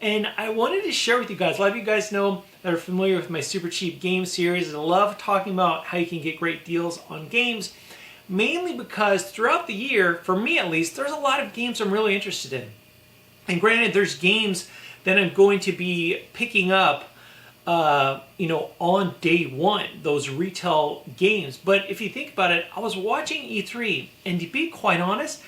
And I wanted to share with you guys, a lot of you guys know that are familiar with my Super Cheap Game series, and I love talking about how you can get great deals on games, mainly because throughout the year, for me at least, there's a lot of games I'm really interested in. And granted, there's games that I'm going to be picking up on day one, those retail games. But if you think about it, I was watching E3, and to be quite honest,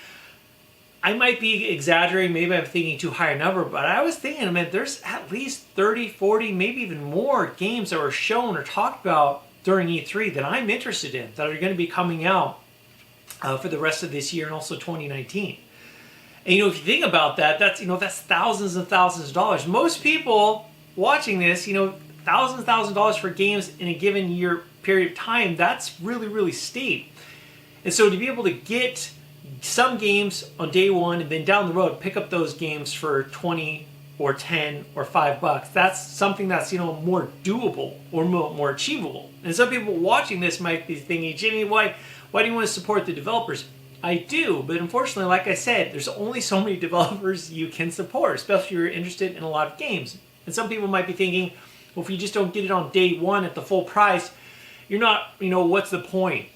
I might be exaggerating, maybe I'm thinking too high a number, but I was thinking, man, there's at least 30, 40, maybe even more games that were shown or talked about during E3 that I'm interested in, that are going to be coming out for the rest of this year and also 2019. And if you think about that, that's thousands and thousands of dollars. Most people watching this, thousands of dollars for games in a given year period of time, that's really, really steep. And so to be able to get some games on day one and then down the road pick up those games for 20 or 10 or $5, that's something that's more doable or more achievable. And some people watching this might be thinking, Jimmy, why do you want to support the developers? I do, but unfortunately, like I said, there's only so many developers you can support, especially if you're interested in a lot of games. And some people might be thinking, well, if you just don't get it on day one at the full price, you're not, what's the point?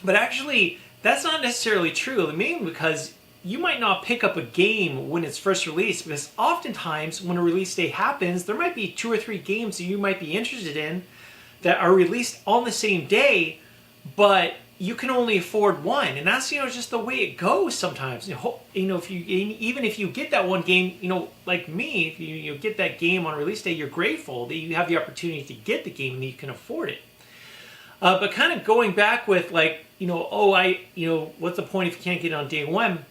But actually, that's not necessarily true, mainly because you might not pick up a game when it's first released, because oftentimes when a release day happens, there might be 2 or 3 games that you might be interested in that are released on the same day, but you can only afford one, and that's just the way it goes sometimes. If you get that one game, like me, if you get that game on release day, you're grateful that you have the opportunity to get the game and that you can afford it. But kind of going back with what's the point if you can't get it on day one?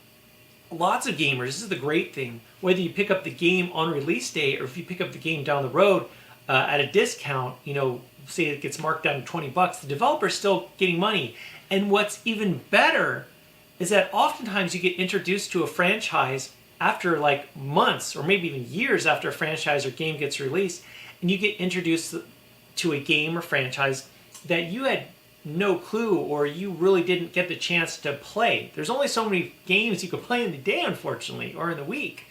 Lots of gamers, this is the great thing, whether you pick up the game on release day or if you pick up the game down the road at a discount, say it gets marked down to $20, the developer's still getting money. And what's even better is that oftentimes you get introduced to a franchise after months or maybe even years after a franchise or game gets released, and you get introduced to a game or franchise that you had no clue or you really didn't get the chance to play. There's only so many games you can play in the day, unfortunately, or in the week.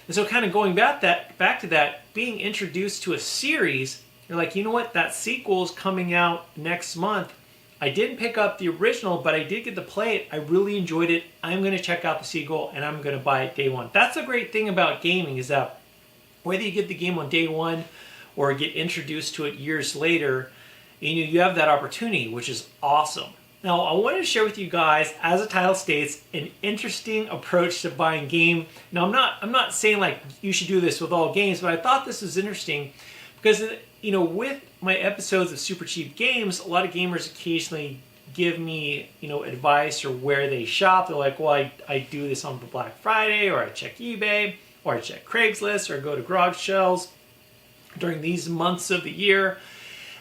And so kind of going back to that, being introduced to a series, you're like, you know what, that sequel is coming out next month. I didn't pick up the original, but I did get to play it. I really enjoyed it. I'm going to check out the sequel, and I'm going to buy it day one. That's the great thing about gaming, is that whether you get the game on day one or get introduced to it years later, you have that opportunity, which is awesome. Now, I wanted to share with you guys, as the title states, an interesting approach to buying game. Now, I'm not saying you should do this with all games, but I thought this was interesting because with my episodes of Super Cheap Games, a lot of gamers occasionally give me advice or where they shop. They're like, well, I do this on Black Friday, or I check eBay, or I check Craigslist, or go to garage sales during these months of the year.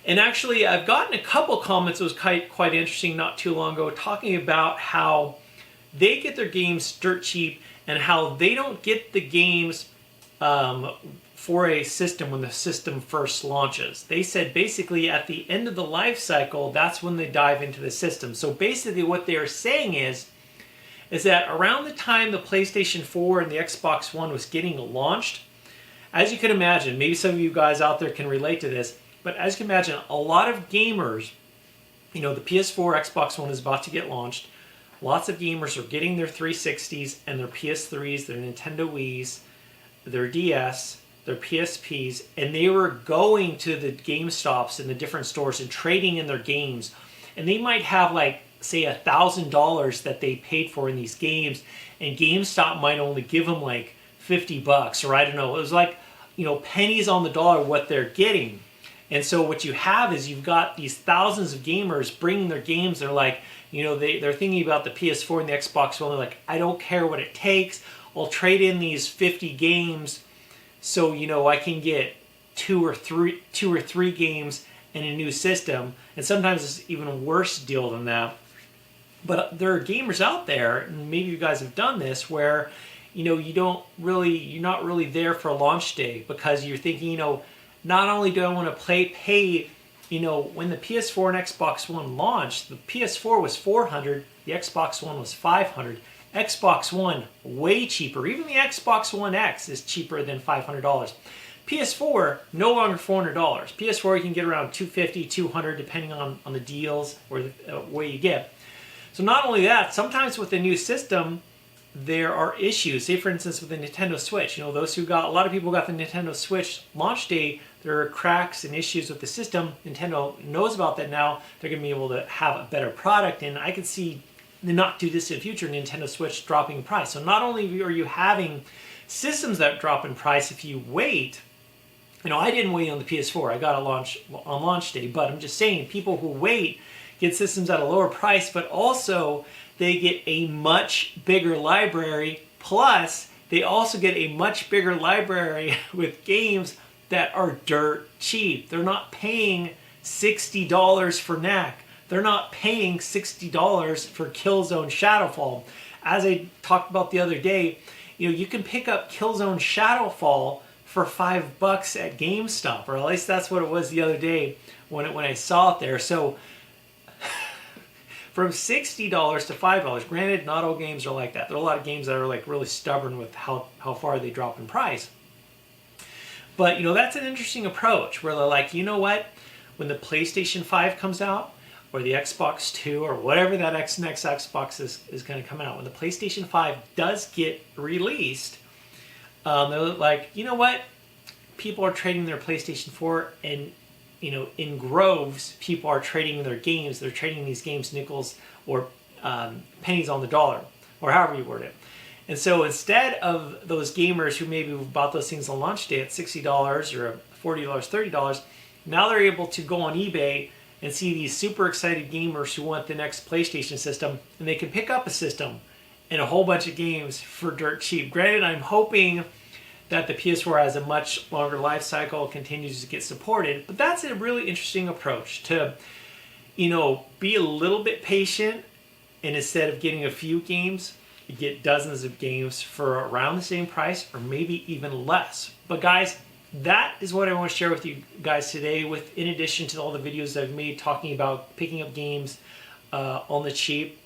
And actually, I've gotten a couple comments that was quite interesting not too long ago, talking about how they get their games dirt cheap and how they don't get the games for a system when the system first launches. They said basically at the end of the life cycle, that's when they dive into the system. So basically what they're saying is that around the time the PlayStation 4 and the Xbox One was getting launched, as you can imagine, maybe some of you guys out there can relate to this, but as you can imagine, a lot of gamers, the PS4, Xbox One is about to get launched. Lots of gamers are getting their 360s and their PS3s, their Nintendo Wiis, their DS, their PSPs, and they were going to the GameStops and the different stores and trading in their games. And they might have say $1,000 that they paid for in these games, and GameStop might only give them $50, or I don't know. It was pennies on the dollar what they're getting. And so what you have is you've got these thousands of gamers bringing their games. They're they're thinking about the PS4 and the Xbox One. They're like, I don't care what it takes. I'll trade in these 50 games so I can get two or three games in a new system. And sometimes it's even a worse deal than that. But there are gamers out there, and maybe you guys have done this, where you're not really there for a launch day because you're thinking, not only do I want to pay, when the PS4 and Xbox One launched, the PS4 was $400, the Xbox One was $500, Xbox One, way cheaper. Even the Xbox One X is cheaper than $500. PS4, no longer $400. PS4 you can get around $250, $200 depending on the deals or the way you get. So not only that, sometimes with the new system, there are issues. Say for instance with the Nintendo Switch, a lot of people got the Nintendo Switch launch day, there are cracks and issues with the system. Nintendo knows about that now. They're going to be able to have a better product, and I can see the not too distant future Nintendo Switch dropping in price. So not only are you having systems that drop in price if you wait, I didn't wait on the PS4. I got a on launch day, but I'm just saying people who wait get systems at a lower price, but also they get a much bigger library, plus they also get a much bigger library with games that are dirt cheap. They're not paying $60 for Knack. They're not paying $60 for Killzone Shadowfall. As I talked about the other day, you can pick up Killzone Shadowfall for $5 at GameStop, or at least that's what it was the other day when I saw it there. So from $60 to $5. Granted, not all games are like that. There are a lot of games that are like really stubborn with how far they drop in price. But that's an interesting approach where they're like, you know what? When the PlayStation 5 comes out, or the Xbox 2, or whatever that next Xbox is going to come out, when the PlayStation 5 does get released, they're like, you know what? People are trading their PlayStation 4, and in groves, people are trading their games. They're trading these games nickels or pennies on the dollar, or however you word it. And so instead of those gamers who maybe bought those things on launch day at $60 or $40, $30, now they're able to go on eBay and see these super excited gamers who want the next PlayStation system, and they can pick up a system and a whole bunch of games for dirt cheap. Granted, I'm hoping that the PS4 has a much longer life cycle, continues to get supported, but that's a really interesting approach to, be a little bit patient, and instead of getting a few games, you get dozens of games for around the same price or maybe even less. But guys, that is what I want to share with you guys today, in addition to all the videos I've made talking about picking up games on the cheap.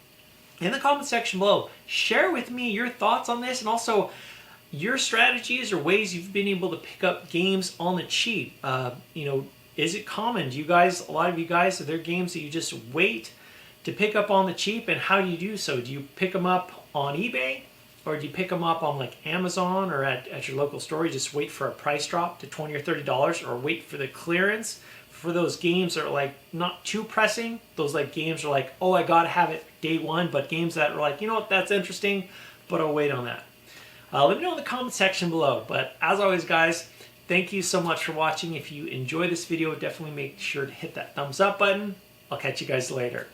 In the comment section below, share with me your thoughts on this, and also your strategies or ways you've been able to pick up games on the cheap. Is it common? A lot of you guys, are there games that you just wait to pick up on the cheap, and how do you do so? Do you pick them up on eBay, or do you pick them up on like Amazon or at your local store? You just wait for a price drop to $20 or $30, or wait for the clearance for those games that are like not too pressing. Those like games are like, oh, I gotta have it day one, but games that are like, that's interesting, but I'll wait on that. Let me know in the comment section below. But as always, guys, thank you so much for watching. If you enjoy this video, definitely make sure to hit that thumbs up button. I'll catch you guys later.